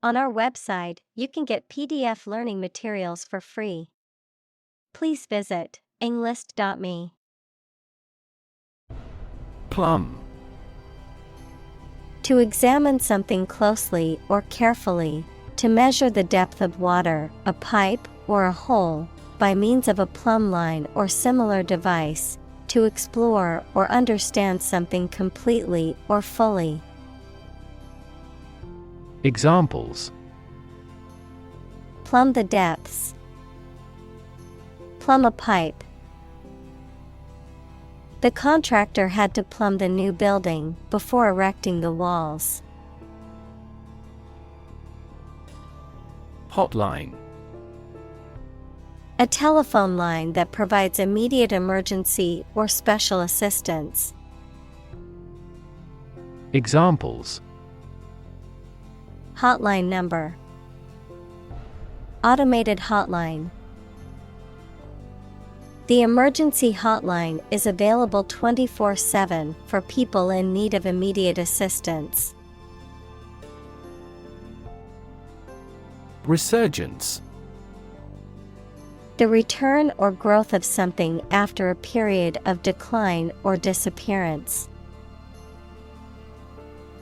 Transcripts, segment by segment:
On our website, you can get PDF learning materials for free. Please visit englist.me. Plumb. To examine something closely or carefully, to measure the depth of water, a pipe, or a hole, by means of a plumb line or similar device, to explore or understand something completely or fully. Examples: Plumb the depths. Plumb a pipe. The contractor had to plumb the new building before erecting the walls. Hotline. A telephone line that provides immediate emergency or special assistance. Examples: Hotline number. Automated hotline. The emergency hotline is available 24/7 for people in need of immediate assistance. Resurgence. The return or growth of something after a period of decline or disappearance.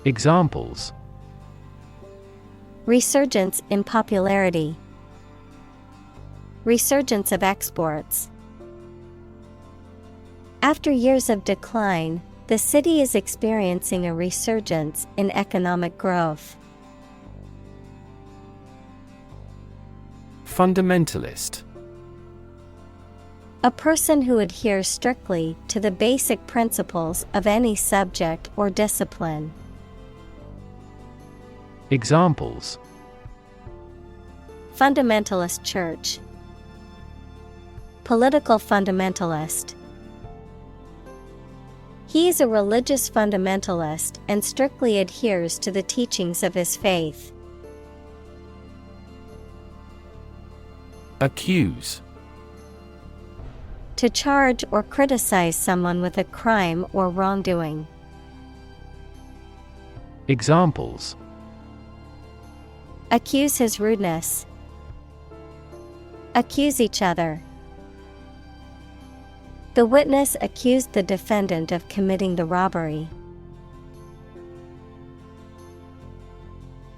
Examples: Resurgence in popularity. Resurgence of exports. After years of decline, the city is experiencing a resurgence in economic growth. Fundamentalist. A person who adheres strictly to the basic principles of any subject or discipline. Examples: Fundamentalist church. Political fundamentalist. He is a religious fundamentalist and strictly adheres to the teachings of his faith. Accuse. To charge or criticize someone with a crime or wrongdoing. Examples: Accuse his rudeness. Accuse each other. The witness accused the defendant of committing the robbery.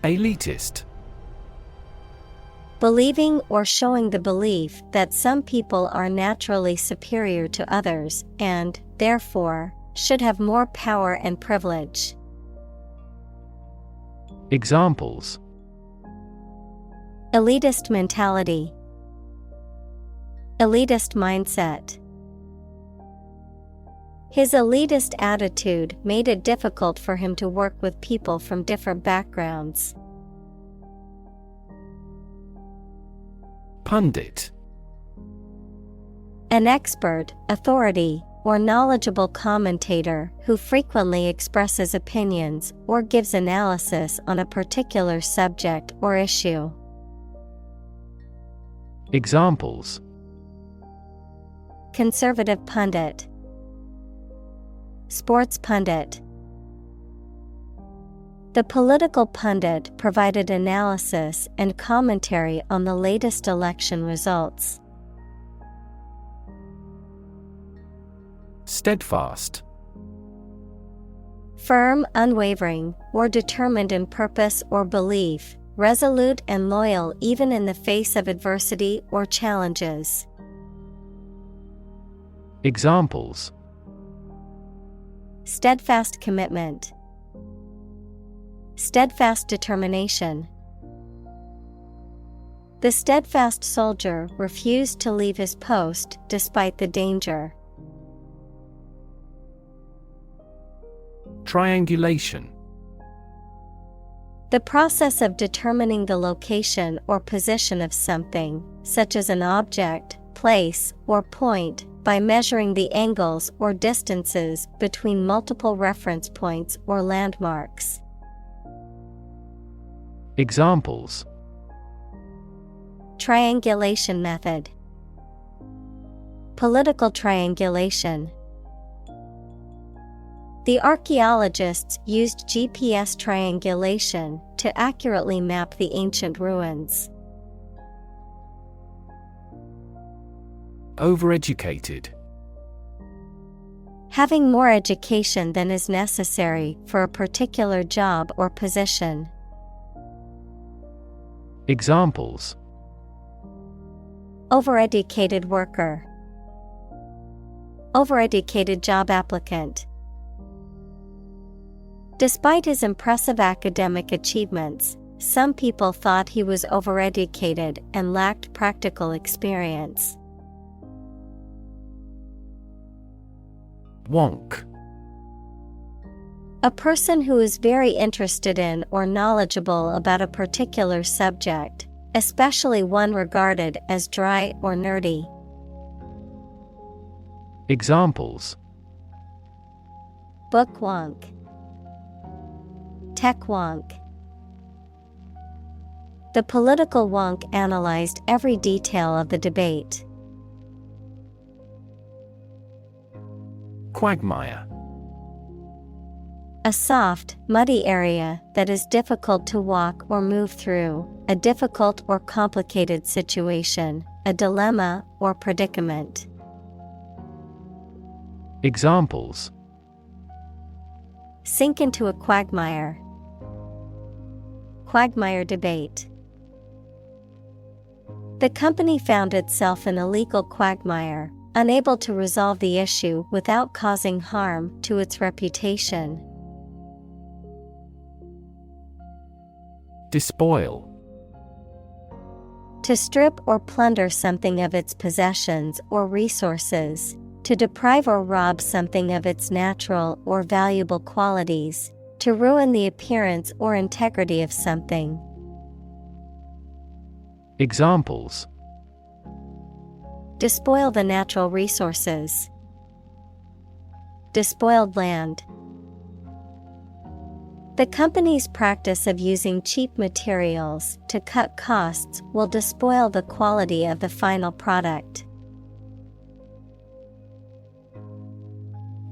Elitist. Believing or showing the belief that some people are naturally superior to others and, therefore, should have more power and privilege. Examples: Elitist mentality. Elitist mindset. His elitist attitude made it difficult for him to work with people from different backgrounds. Pundit. An expert, authority, or knowledgeable commentator who frequently expresses opinions or gives analysis on a particular subject or issue. Examples: Conservative pundit. Sports pundit. The political pundit provided analysis and commentary on the latest election results. Steadfast. Firm, unwavering, or determined in purpose or belief, resolute and loyal even in the face of adversity or challenges. Examples: Steadfast commitment. Steadfast determination. The steadfast soldier refused to leave his post despite the danger. Triangulation. The process of determining the location or position of something, such as an object, place, or point, by measuring the angles or distances between multiple reference points or landmarks. Examples: Triangulation method. Political triangulation. The archaeologists used GPS triangulation to accurately map the ancient ruins. Overeducated. Having more education than is necessary for a particular job or position. Examples: Overeducated worker. Overeducated job applicant. Despite his impressive academic achievements, some people thought he was overeducated and lacked practical experience. Wonk. A person who is very interested in or knowledgeable about a particular subject, especially one regarded as dry or nerdy. Examples: Book wonk. Tech wonk. The political wonk analyzed every detail of the debate. Quagmire. A soft, muddy area that is difficult to walk or move through, a difficult or complicated situation, a dilemma or predicament. Examples: Sink into a quagmire. Quagmire debate. The company found itself in a legal quagmire, unable to resolve the issue without causing harm to its reputation. Despoil. To strip or plunder something of its possessions or resources, to deprive or rob something of its natural or valuable qualities, to ruin the appearance or integrity of something. Examples: Despoil the natural resources. Despoiled land. The company's practice of using cheap materials to cut costs will despoil the quality of the final product.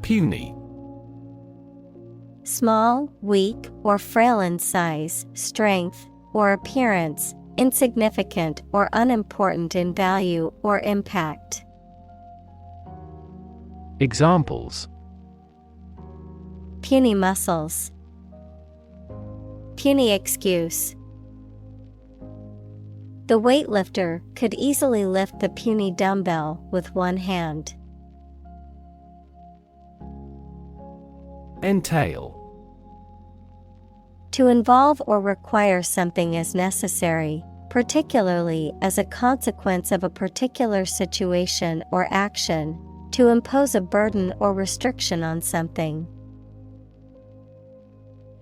Puny. Small, weak, or frail in size, strength, or appearance, insignificant or unimportant in value or impact. Examples: Puny muscles. Puny excuse. The weightlifter could easily lift the puny dumbbell with one hand. Entail. To involve or require something as necessary, particularly as a consequence of a particular situation or action, to impose a burden or restriction on something.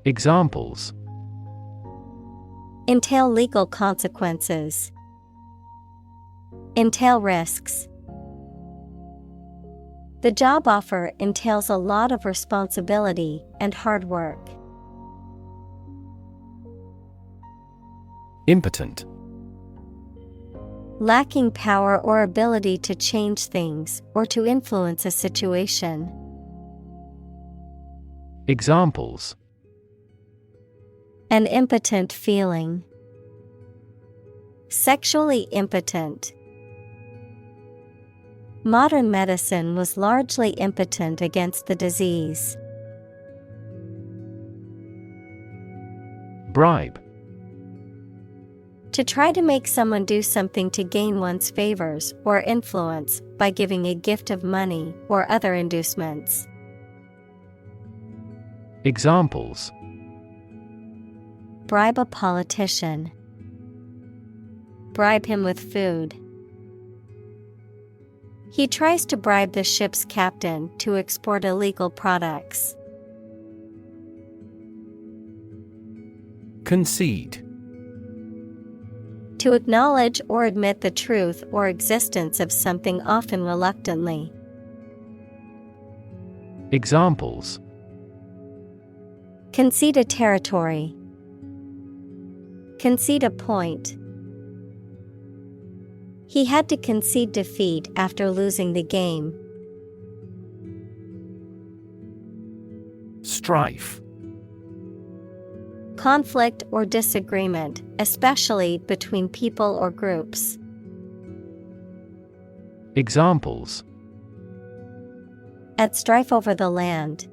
Examples: Entail legal consequences. Entail risks. The job offer entails a lot of responsibility and hard work. Impotent. Lacking power or ability to change things or to influence a situation. Examples: An impotent feeling. Sexually impotent. Modern medicine was largely impotent against the disease. Bribe. To try to make someone do something to gain one's favors or influence by giving a gift of money or other inducements. Examples: Bribe a politician. Bribe him with food. He tries to bribe the ship's captain to export illegal products. Concede. To acknowledge or admit the truth or existence of something, often reluctantly. Examples: Concede a territory. Concede a point. He had to concede defeat after losing the game. Strife. Conflict or disagreement, especially between people or groups. Examples: At strife over the land.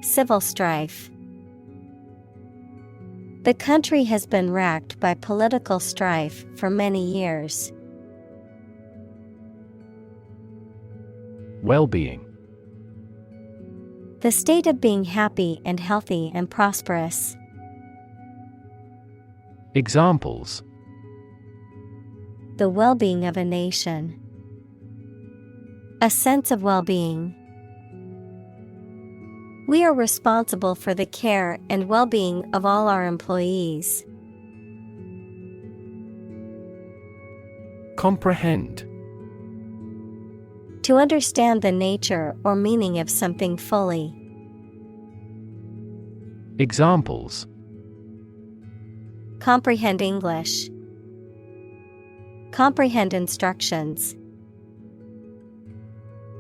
Civil strife. The country has been racked by political strife for many years. Well-being. The state of being happy and healthy and prosperous. Examples: The well-being of a nation. A sense of well-being. We are responsible for the care and well-being of all our employees. Comprehend. To understand the nature or meaning of something fully. Examples: Comprehend English. Comprehend instructions.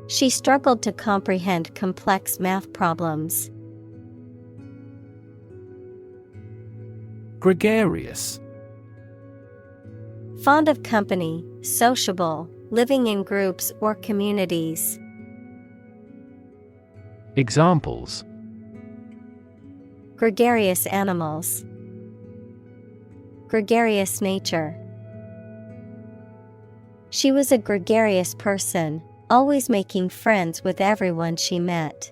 She struggled to comprehend complex math problems. Gregarious. Fond of company, sociable, living in groups or communities. Examples: Gregarious animals. Gregarious nature. She was a gregarious person, always making friends with everyone she met.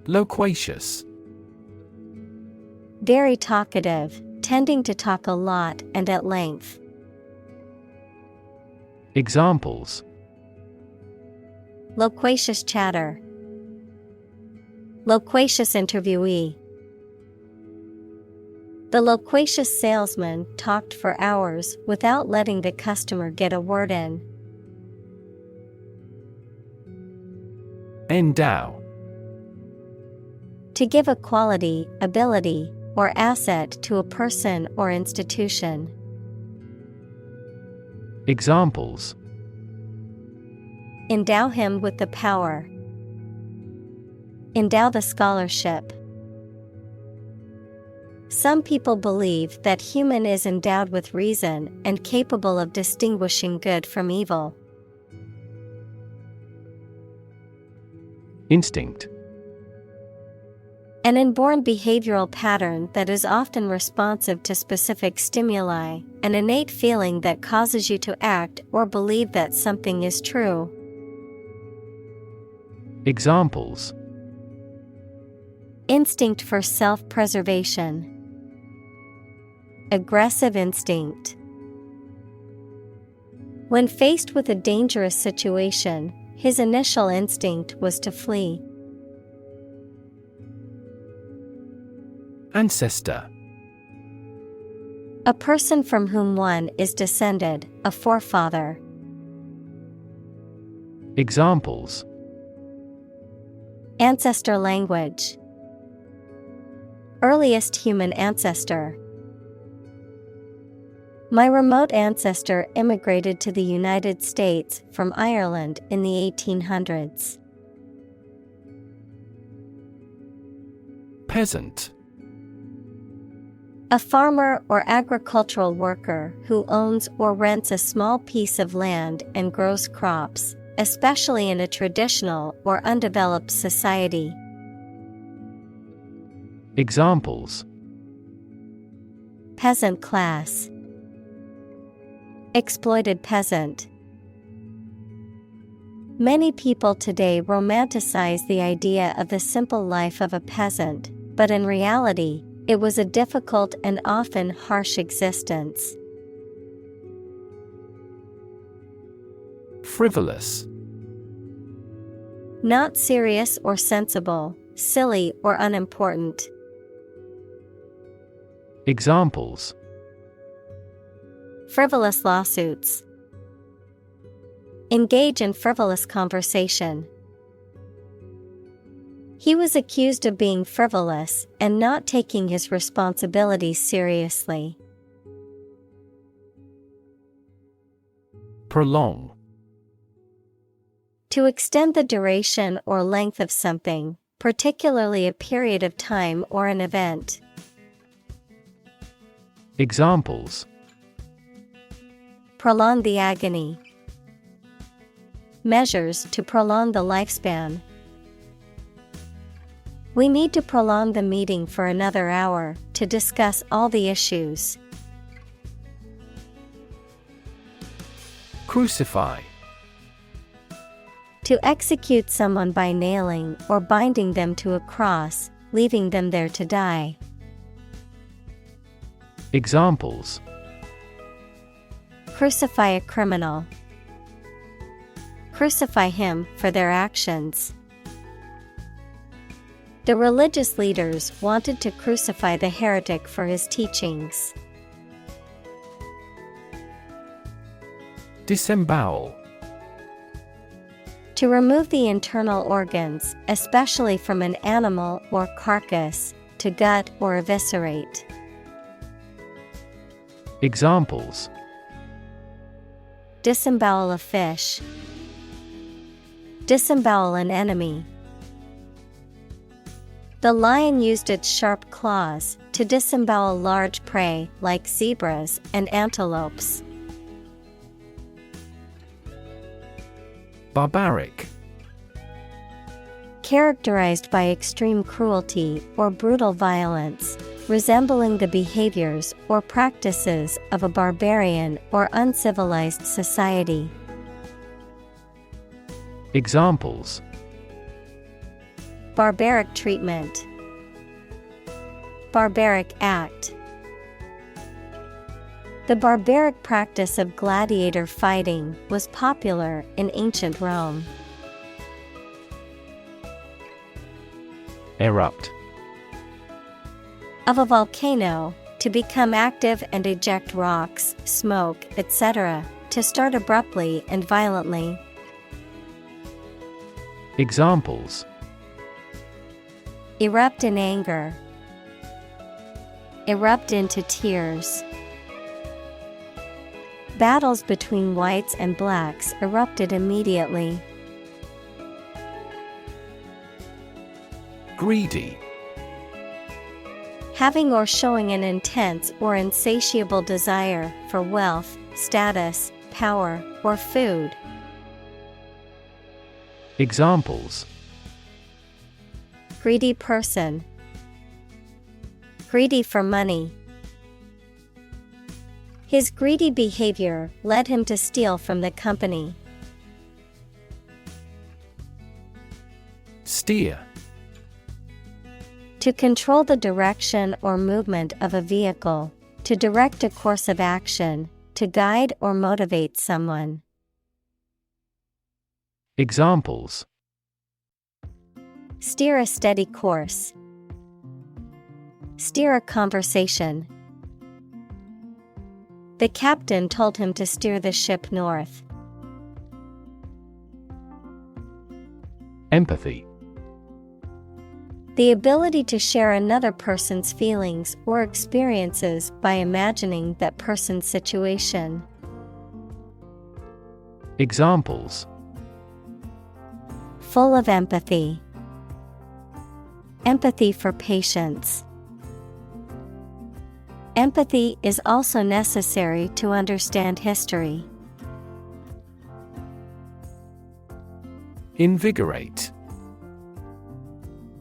Loquacious. Very talkative, tending to talk a lot and at length. Examples: Loquacious chatter. Loquacious interviewee. The loquacious salesman talked for hours without letting the customer get a word in. Endow. To give a quality, ability, or asset to a person or institution. Examples: Endow him with the power. Endow the scholarship. Some people believe that human is endowed with reason and capable of distinguishing good from evil. Instinct. An inborn behavioral pattern that is often responsive to specific stimuli, an innate feeling that causes you to act or believe that something is true. Examples: Instinct for self-preservation. Aggressive instinct. When faced with a dangerous situation, his initial instinct was to flee. Ancestor. A person from whom one is descended, a forefather. Examples: Ancestor language. Earliest human ancestor. My remote ancestor immigrated to the United States from Ireland in the 1800s. Peasant. A farmer or agricultural worker who owns or rents a small piece of land and grows crops, especially in a traditional or undeveloped society. Examples: Peasant class. Exploited peasant. Many people today romanticize the idea of the simple life of a peasant, but in reality, it was a difficult and often harsh existence. Frivolous. Not serious or sensible, silly or unimportant. Examples: Frivolous lawsuits. Engage in frivolous conversation. He was accused of being frivolous and not taking his responsibilities seriously. Prolong. To extend the duration or length of something, particularly a period of time or an event. Examples: Prolong the agony. Measures to prolong the lifespan. We need to prolong the meeting for another hour to discuss all the issues. Crucify. To execute someone by nailing or binding them to a cross, leaving them there to die. Examples: Crucify a criminal. Crucify him for their actions. The religious leaders wanted to crucify the heretic for his teachings. Disembowel. To remove the internal organs, especially from an animal or carcass, to gut or eviscerate. Examples: Disembowel a fish. Disembowel an enemy. The lion used its sharp claws to disembowel large prey like zebras and antelopes. Barbaric. Characterized by extreme cruelty or brutal violence, resembling the behaviors or practices of a barbarian or uncivilized society. Examples: Barbaric treatment. Barbaric act. The barbaric practice of gladiator fighting was popular in ancient Rome. Erupt. Of a volcano, to become active and eject rocks, smoke, etc., to start abruptly and violently. Examples: Erupt in anger. Erupt into tears. Battles between whites and blacks erupted immediately. Greedy. Having or showing an intense or insatiable desire for wealth, status, power, or food. Examples: Greedy person. Greedy for money. His greedy behavior led him to steal from the company. Steer. To control the direction or movement of a vehicle, to direct a course of action, to guide or motivate someone. Examples: Steer a steady course. Steer a conversation. The captain told him to steer the ship north. Empathy. The ability to share another person's feelings or experiences by imagining that person's situation. Examples: Full of empathy. Empathy for patients. Empathy is also necessary to understand history. Invigorate.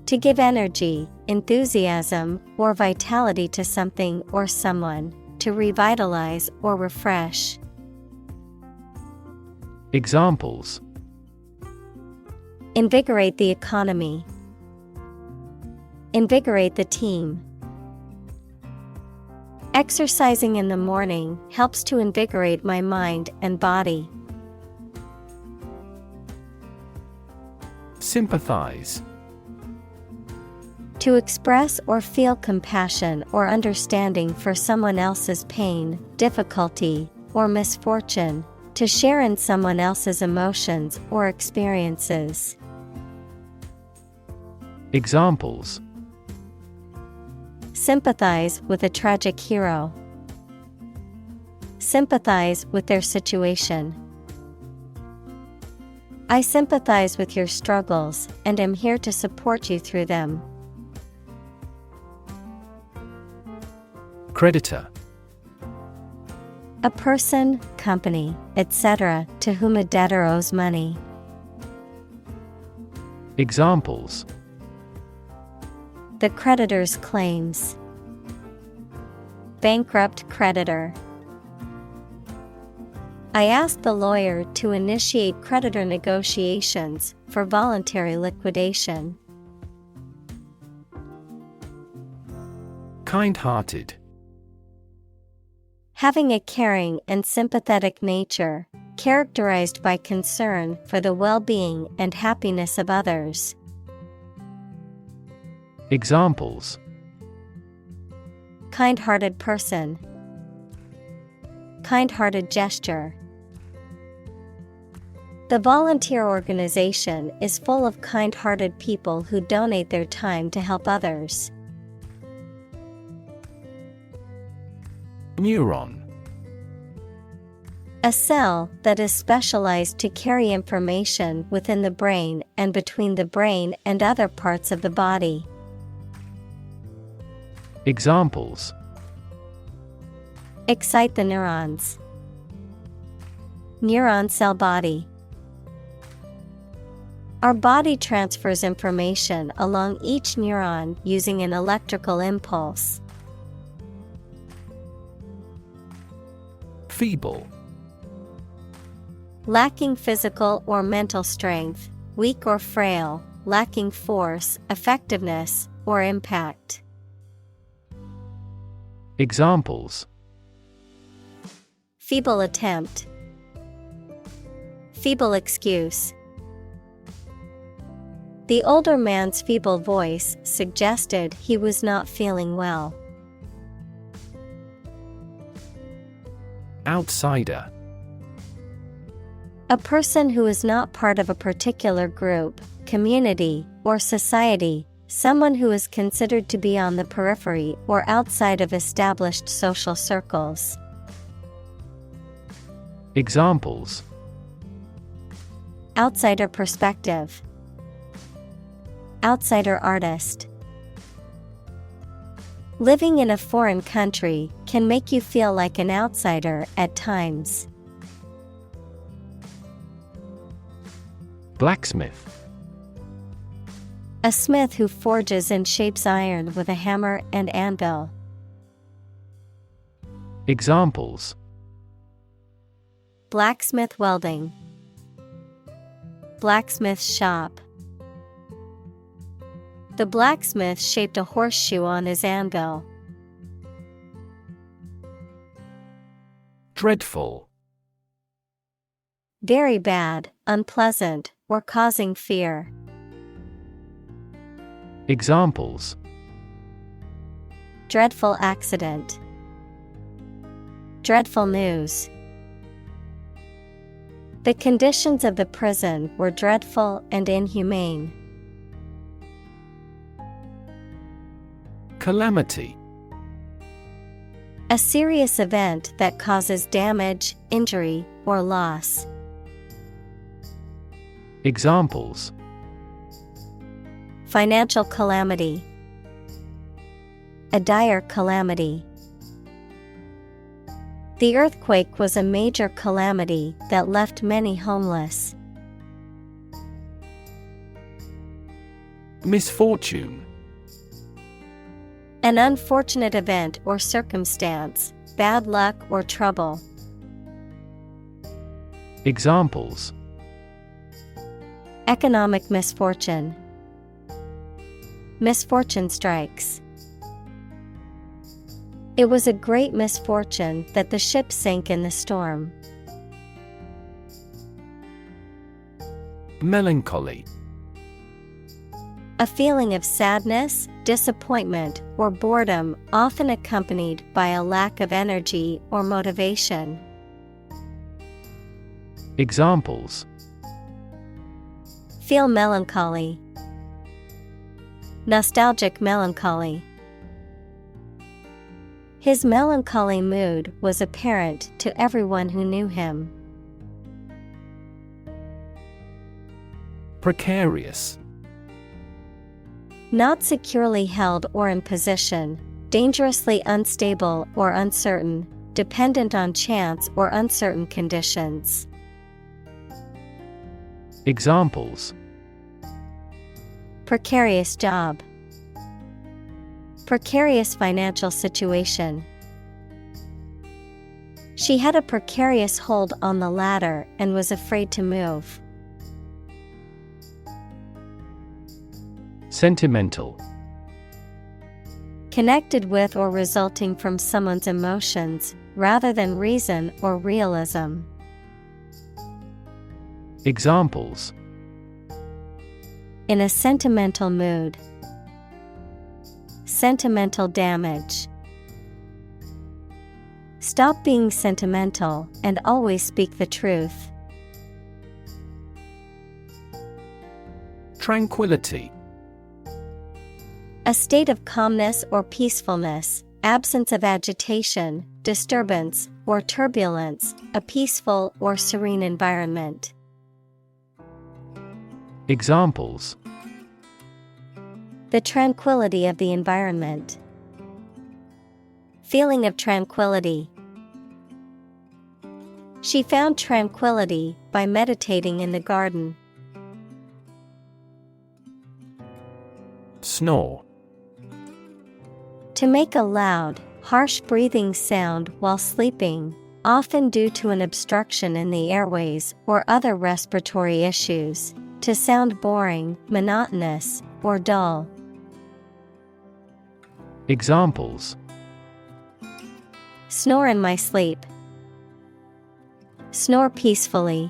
To give energy, enthusiasm, or vitality to something or someone, to revitalize or refresh. Examples: Invigorate the economy. Invigorate the team. Exercising in the morning helps to invigorate my mind and body. Sympathize. To express or feel compassion or understanding for someone else's pain, difficulty, or misfortune. To share in someone else's emotions or experiences. Examples: Sympathize with a tragic hero. Sympathize with their situation. I sympathize with your struggles and am here to support you through them. Creditor. A person, company, etc., to whom a debtor owes money. Examples: The creditor's claims. Bankrupt creditor. I asked the lawyer to initiate creditor negotiations for voluntary liquidation. Kind-hearted. Having a caring and sympathetic nature, characterized by concern for the well-being and happiness of others. Examples: Kind-hearted person. Kind-hearted gesture. The volunteer organization is full of kind-hearted people who donate their time to help others. Neuron. A cell that is specialized to carry information within the brain and between the brain and other parts of the body. Examples: Excite the neurons. Neuron cell body. Our body transfers information along each neuron using an electrical impulse. Feeble. Lacking physical or mental strength, weak or frail, lacking force, effectiveness, or impact. Examples: Feeble attempt. Feeble excuse. The older man's feeble voice suggested he was not feeling well. Outsider. A person who is not part of a particular group, community, or society, someone who is considered to be on the periphery or outside of established social circles. Examples: Outsider perspective. Outsider artist. Living in a foreign country can make you feel like an outsider at times. Blacksmith. A smith who forges and shapes iron with a hammer and anvil. Examples: Blacksmith welding. Blacksmith shop. The blacksmith shaped a horseshoe on his anvil. Dreadful. Very bad, unpleasant, or causing fear. Examples: Dreadful accident. Dreadful news. The conditions of the prison were dreadful and inhumane. Calamity. A serious event that causes damage, injury, or loss. Examples: Financial calamity. A dire calamity. The earthquake was a major calamity that left many homeless. Misfortune. An unfortunate event or circumstance, bad luck or trouble. Examples: Economic misfortune. Misfortune strikes. It was a great misfortune that the ship sank in the storm. Melancholy. A feeling of sadness, disappointment, or boredom, often accompanied by a lack of energy or motivation. Examples: Feel melancholy. Nostalgic melancholy. His melancholy mood was apparent to everyone who knew him. Precarious. Not securely held or in position, dangerously unstable or uncertain, dependent on chance or uncertain conditions. Examples: Precarious job. Precarious financial situation. She had a precarious hold on the ladder and was afraid to move. Sentimental. Connected with or resulting from someone's emotions, rather than reason or realism. Examples: In a sentimental mood. Sentimental damage. Stop being sentimental and always speak the truth. Tranquility. A state of calmness or peacefulness, absence of agitation, disturbance, or turbulence, a peaceful or serene environment. Examples: The tranquility of the environment. Feeling of tranquility. She found tranquility by meditating in the garden. Snore. To make a loud, harsh breathing sound while sleeping, often due to an obstruction in the airways or other respiratory issues. To sound boring, monotonous, or dull. Examples: Snore in my sleep. Snore peacefully.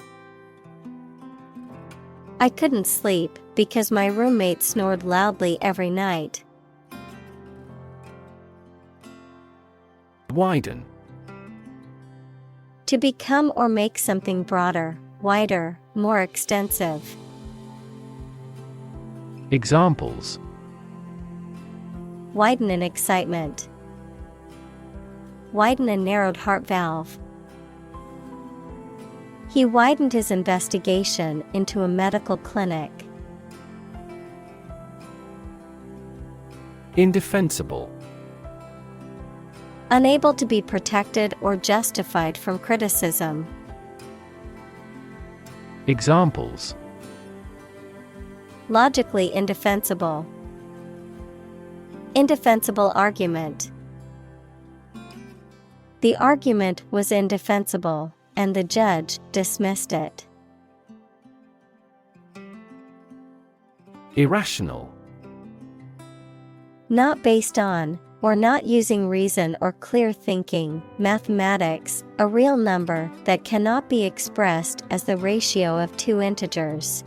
I couldn't sleep because my roommate snored loudly every night. Widen. To become or make something broader, wider, more extensive. Examples: Widen in excitement. Widen a narrowed heart valve. He widened his investigation into a medical clinic. Indefensible. Unable to be protected or justified from criticism. Examples: Logically indefensible. Indefensible argument. The argument was indefensible, and the judge dismissed it. Irrational. Not based on, or not using reason or clear thinking, mathematics, a real number that cannot be expressed as the ratio of two integers.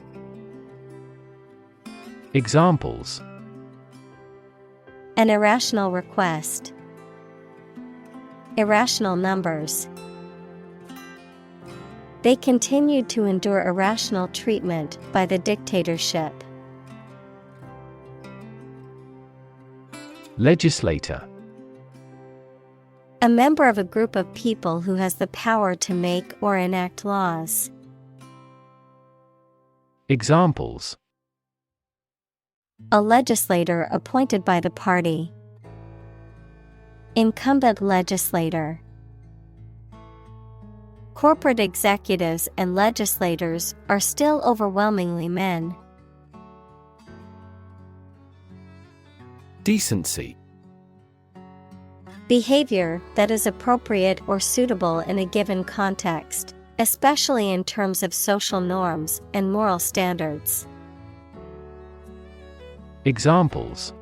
Examples: An irrational request. Irrational numbers. They continued to endure irrational treatment by the dictatorship. Legislator. A member of a group of people who has the power to make or enact laws. Examples: A legislator appointed by the party. Incumbent legislator. Corporate executives and legislators are still overwhelmingly men. Decency. Behavior that is appropriate or suitable in a given context, especially in terms of social norms and moral standards. Examples: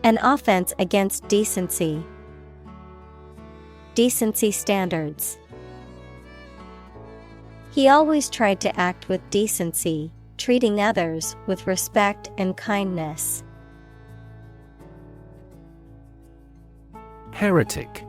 An offense against decency. Decency standards. He always tried to act with decency, treating others with respect and kindness. Heretic.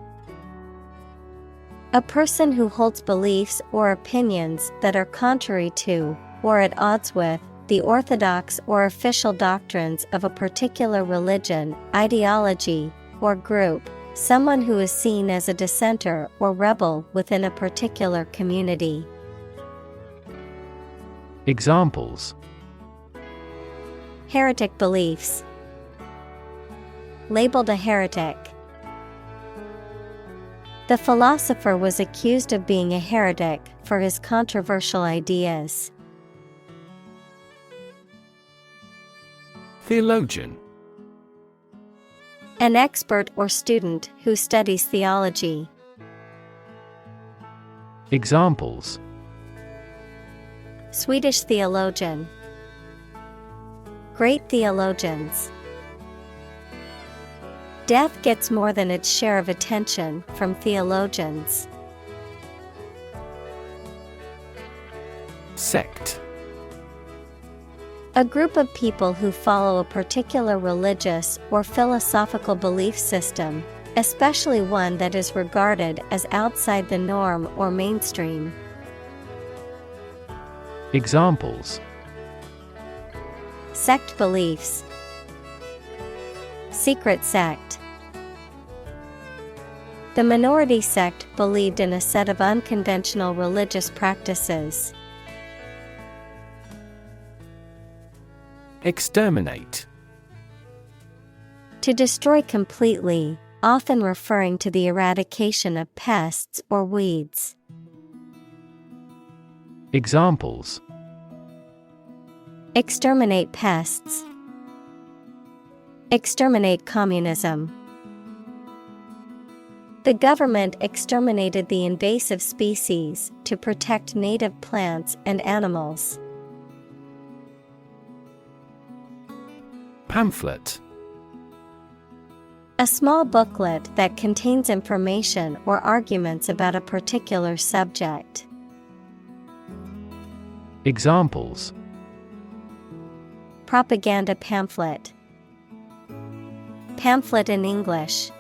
A person who holds beliefs or opinions that are contrary to, or at odds with, the orthodox or official doctrines of a particular religion, ideology, or group. Someone who is seen as a dissenter or rebel within a particular community. Examples: heretic beliefs, labeled a heretic. The philosopher was accused of being a heretic for his controversial ideas. Theologian. An expert or student who studies theology. Examples: Swedish theologian. Great theologians. Death gets more than its share of attention from theologians. Sect. A group of people who follow a particular religious or philosophical belief system, especially one that is regarded as outside the norm or mainstream. Examples: Sect beliefs. Secret sect. The minority sect believed in a set of unconventional religious practices. Exterminate. To destroy completely, often referring to the eradication of pests or weeds. Examples: Exterminate pests. Exterminate communism. The government exterminated the invasive species to protect native plants and animals. Pamphlet. A small booklet that contains information or arguments about a particular subject. Examples: Propaganda pamphlet. Pamphlet in English.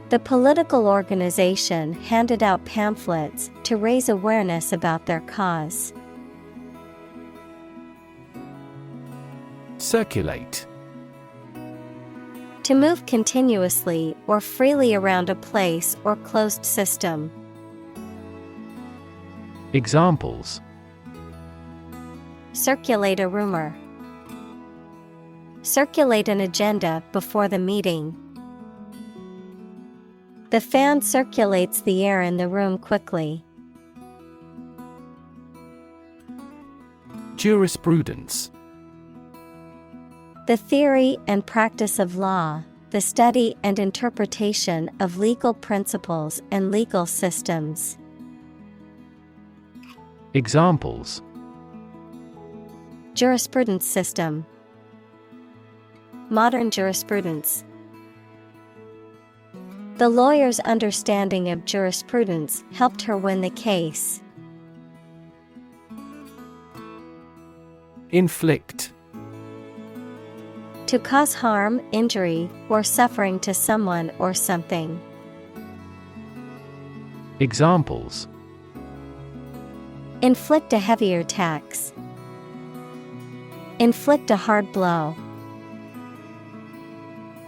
The political organization handed out pamphlets to raise awareness about their cause. Circulate. To move continuously or freely around a place or closed system. Examples: Circulate a rumor. Circulate an agenda before the meeting. The fan circulates the air in the room quickly. Jurisprudence. The theory and practice of law, the study and interpretation of legal principles and legal systems. Examples: Jurisprudence system. Modern jurisprudence. The lawyer's understanding of jurisprudence helped her win the case. Inflict. To cause harm, injury, or suffering to someone or something. Examples: Inflict a heavier tax. Inflict a hard blow.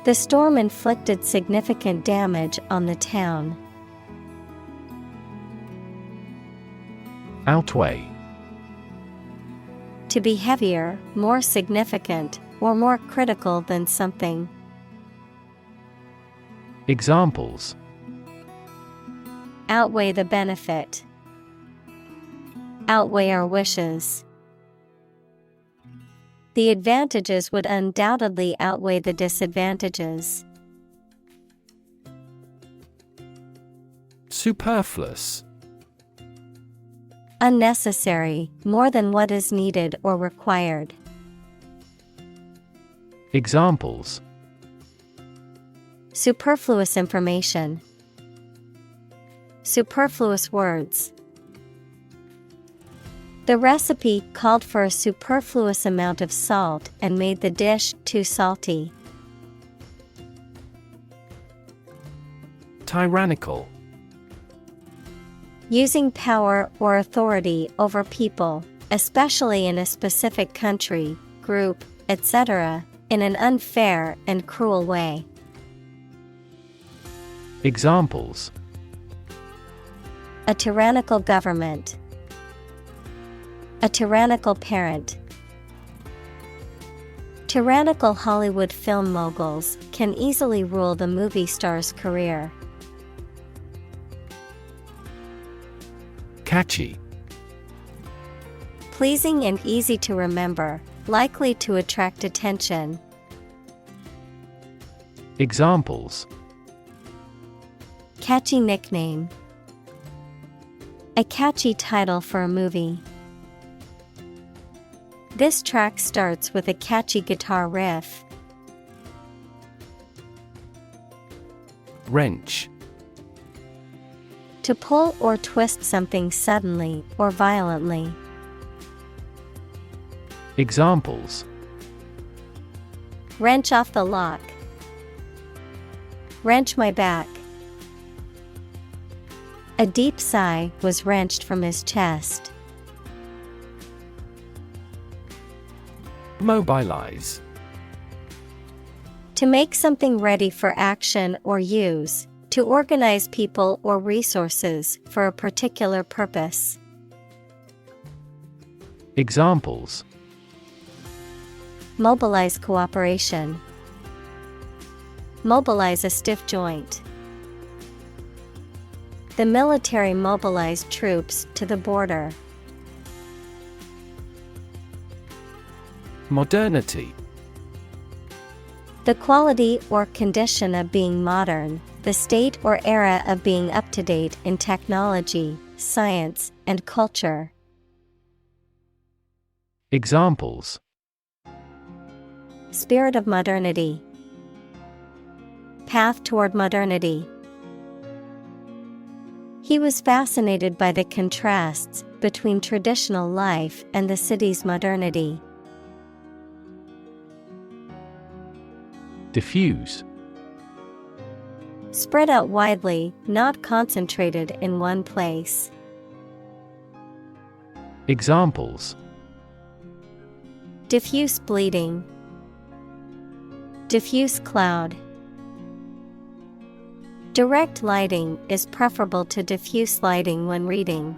The storm inflicted significant damage on the town. Outweigh. To be heavier, more significant, or more critical than something. Examples: Outweigh the benefit. Outweigh our wishes. The advantages would undoubtedly outweigh the disadvantages. Superfluous. Unnecessary, more than what is needed or required. Examples: Superfluous information. Superfluous words. The recipe called for a superfluous amount of salt and made the dish too salty. Tyrannical. Using power or authority over people, especially in a specific country, group, etc., in an unfair and cruel way. Examples: A tyrannical government. A tyrannical parent. Tyrannical Hollywood film moguls can easily rule the movie star's career. Catchy. Pleasing and easy to remember, likely to attract attention. Examples: Catchy nickname. A catchy title for a movie. This track starts with a catchy guitar riff. Wrench. To pull or twist something suddenly or violently. Examples: Wrench off the lock. Wrench my back. A deep sigh was wrenched from his chest. Mobilize. To make something ready for action or use, to organize people or resources for a particular purpose. Examples: Mobilize cooperation. Mobilize a stiff joint. The military mobilized troops to the border. Modernity. The quality or condition of being modern, the state or era of being up to date in technology, science, and culture. Examples: Spirit of modernity. Path toward modernity. He was fascinated by the contrasts between traditional life and the city's modernity. Diffuse. Spread out widely, not concentrated in one place. Examples: Diffuse bleeding. Diffuse cloud. Direct lighting is preferable to diffuse lighting when reading.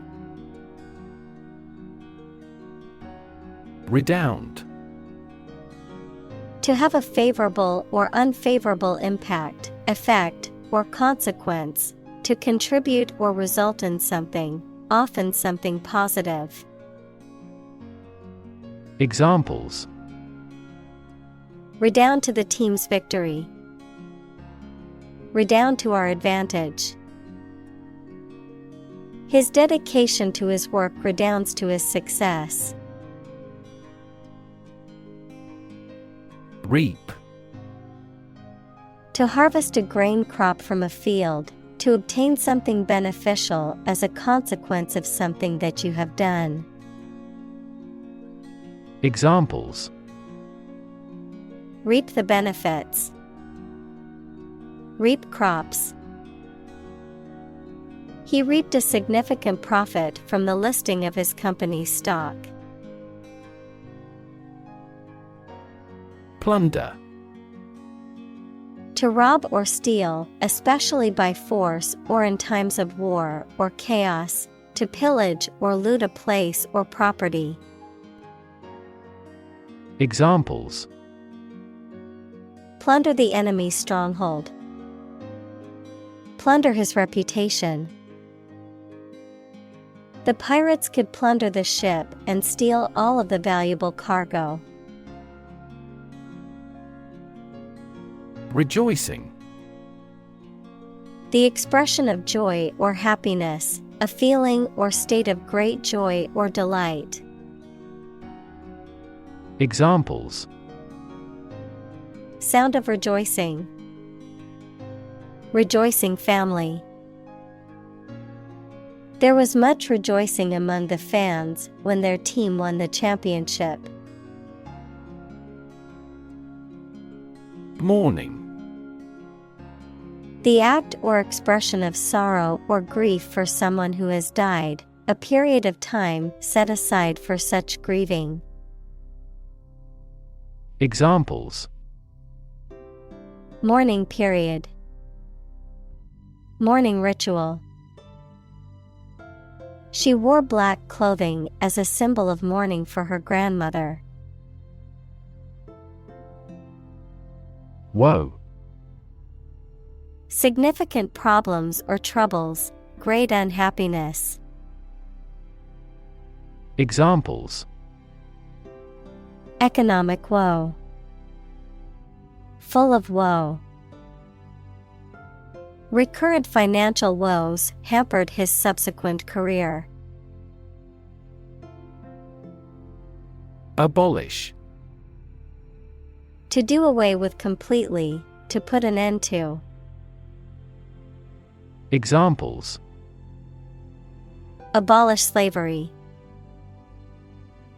Redound. To have a favorable or unfavorable impact, effect, or consequence, to contribute or result in something, often something positive. Examples: Redound to the team's victory. Redound to our advantage. His dedication to his work redounds to his success. Reap. To harvest a grain crop from a field, to obtain something beneficial as a consequence of something that you have done. Examples: Reap the benefits. Reap crops. He reaped a significant profit from the listing of his company's stock. Plunder. To rob or steal, especially by force or in times of war or chaos, to pillage or loot a place or property. Examples: Plunder the enemy's stronghold. Plunder his reputation. The pirates could plunder the ship and steal all of the valuable cargo. Rejoicing. The expression of joy or happiness, a feeling or state of great joy or delight. Examples: Sound of rejoicing. Rejoicing family. There was much rejoicing among the fans when their team won the championship. Mourning. The act or expression of sorrow or grief for someone who has died, a period of time set aside for such grieving. Examples: Mourning period. Mourning ritual. She wore black clothing as a symbol of mourning for her grandmother. Woe. Significant problems or troubles, great unhappiness. Examples: Economic woe. Full of woe. Recurrent financial woes hampered his subsequent career. Abolish. To do away with completely, to put an end to. Examples: Abolish slavery.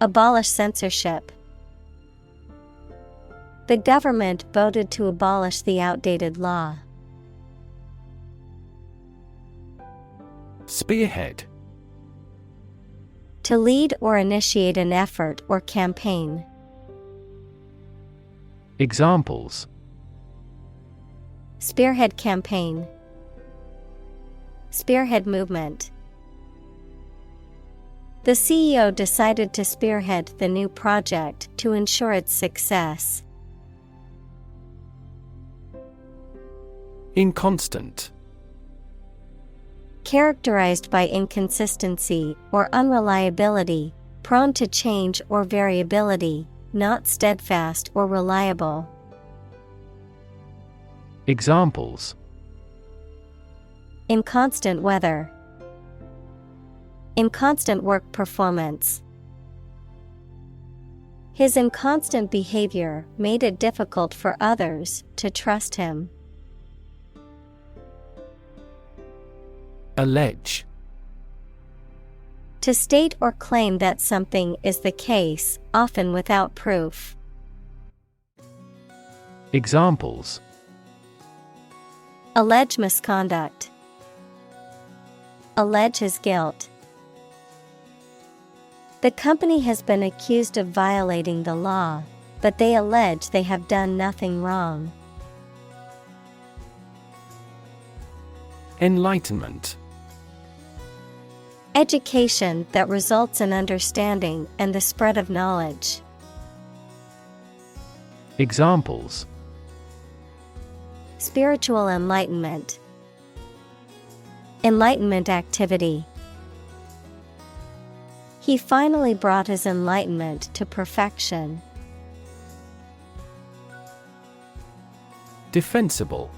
Abolish censorship. The government voted to abolish the outdated law. Spearhead. To lead or initiate an effort or campaign. Examples: Spearhead campaign. Spearhead movement. The CEO decided to spearhead the new project to ensure its success. Inconstant. Characterized by inconsistency or unreliability, prone to change or variability, not steadfast or reliable. Examples: Inconstant weather. Inconstant work performance. His inconstant behavior made it difficult for others to trust him. Allege. To state or claim that something is the case, often without proof. Examples: Allege misconduct. Allege his guilt. The company has been accused of violating the law, but they allege they have done nothing wrong. Enlightenment. Education that results in understanding and the spread of knowledge. Examples: Spiritual enlightenment. Enlightenment activity. He finally brought his enlightenment to perfection. Defensible.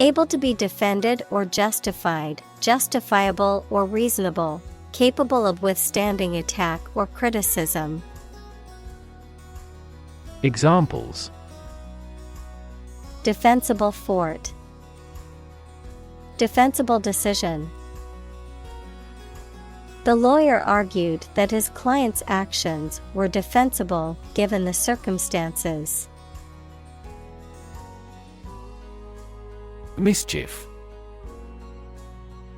Able to be defended or justified, justifiable or reasonable, capable of withstanding attack or criticism. Examples: Defensible fort. Defensible decision. The lawyer argued that his client's actions were defensible given the circumstances. Mischief.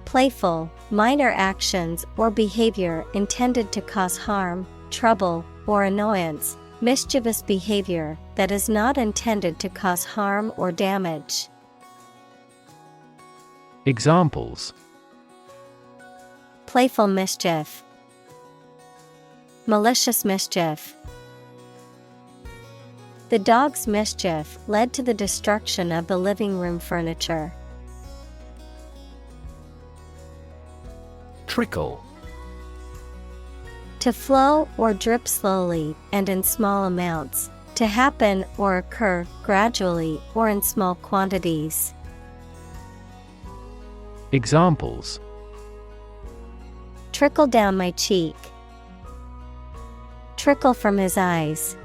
Playful, minor actions or behavior intended to cause harm, trouble, or annoyance. Mischievous behavior that is not intended to cause harm or damage. Examples: Playful mischief. Malicious mischief. The dog's mischief led to the destruction of the living room furniture. Trickle. To flow or drip slowly and in small amounts. To happen or occur gradually or in small quantities. Examples: Trickle down my cheek. Trickle from his eyes.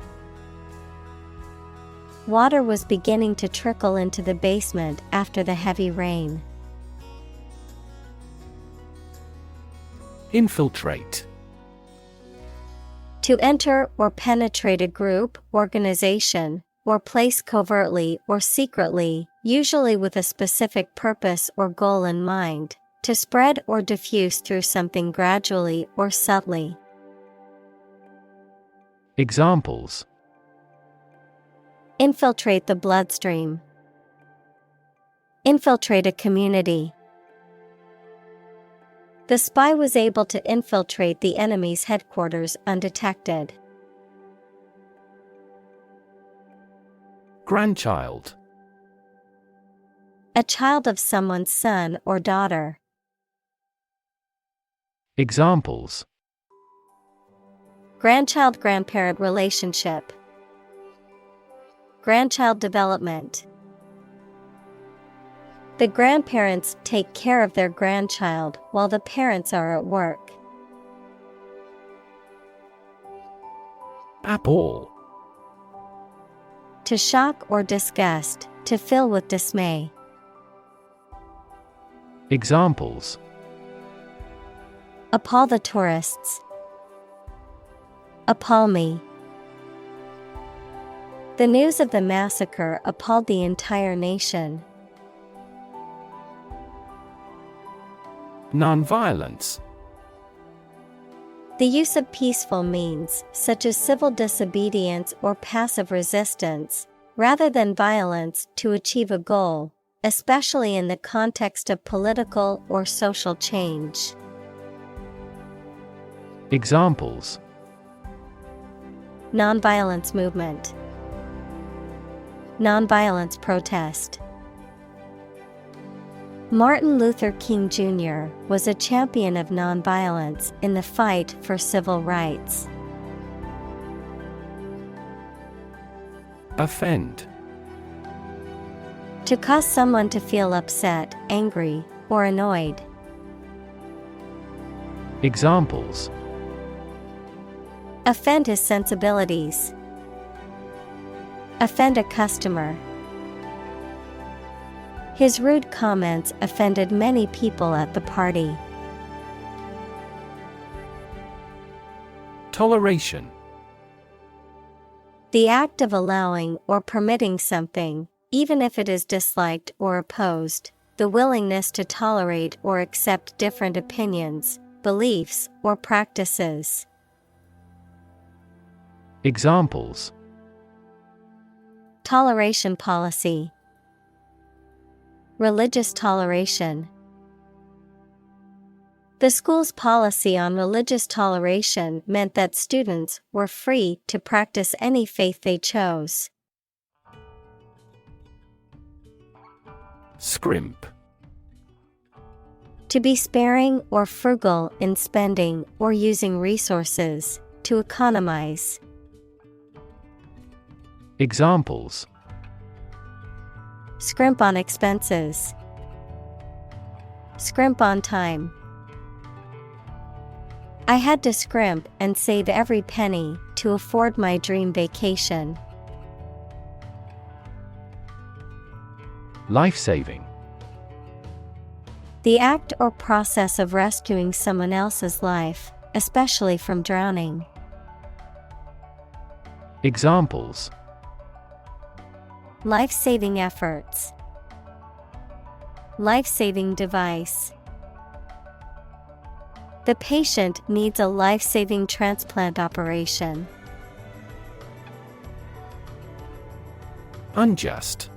Water was beginning to trickle into the basement after the heavy rain. Infiltrate. To enter or penetrate a group, organization, or place covertly or secretly, usually with a specific purpose or goal in mind. To spread or diffuse through something gradually or subtly. Examples: Infiltrate the bloodstream. Infiltrate a community. The spy was able to infiltrate the enemy's headquarters undetected. Grandchild. A child of someone's son or daughter. Examples: Grandchild-grandparent relationship. Grandchild development. The grandparents take care of their grandchild while the parents are at work. Appall. To shock or disgust, to fill with dismay. Examples: Appall the tourists. Appall me. The news of the massacre appalled the entire nation. Nonviolence. The use of peaceful means, such as civil disobedience or passive resistance, rather than violence to achieve a goal, especially in the context of political or social change. Examples: Nonviolence movement. Nonviolence protest. Martin Luther King Jr. was a champion of nonviolence in the fight for civil rights. Offend. To cause someone to feel upset, angry, or annoyed. Examples: Offend his sensibilities. Offend a customer. His rude comments offended many people at the party. Toleration. The act of allowing or permitting something, even if it is disliked or opposed, the willingness to tolerate or accept different opinions, beliefs, or practices. Examples: Toleration policy. Religious toleration. The school's policy on religious toleration meant that students were free to practice any faith they chose. Scrimp. To be sparing or frugal in spending or using resources, to economize. Examples: Scrimp on expenses. Scrimp on time. I had to scrimp and save every penny to afford my dream vacation. Life-saving. The act or process of rescuing someone else's life, especially from drowning. Examples: Life-saving efforts. Life-saving device. The patient needs a life-saving transplant operation. Unjust.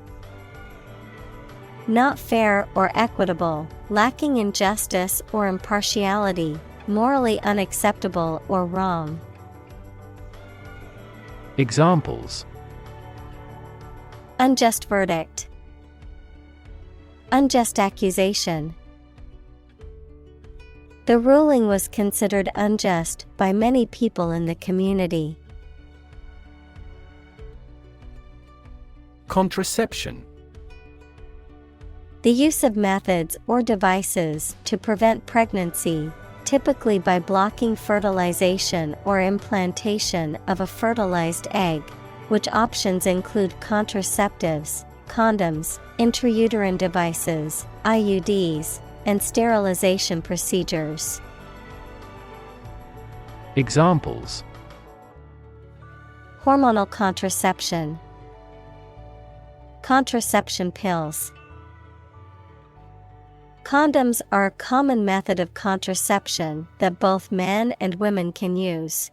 Not fair or equitable, lacking in justice or impartiality, morally unacceptable or wrong. Examples: Unjust verdict. Unjust accusation. The ruling was considered unjust by many people in the community. Contraception. The use of methods or devices to prevent pregnancy, typically by blocking fertilization or implantation of a fertilized egg, which options include contraceptives, condoms, intrauterine devices, IUDs, and sterilization procedures. Examples: Hormonal contraception. Contraception pills. Condoms are a common method of contraception that both men and women can use.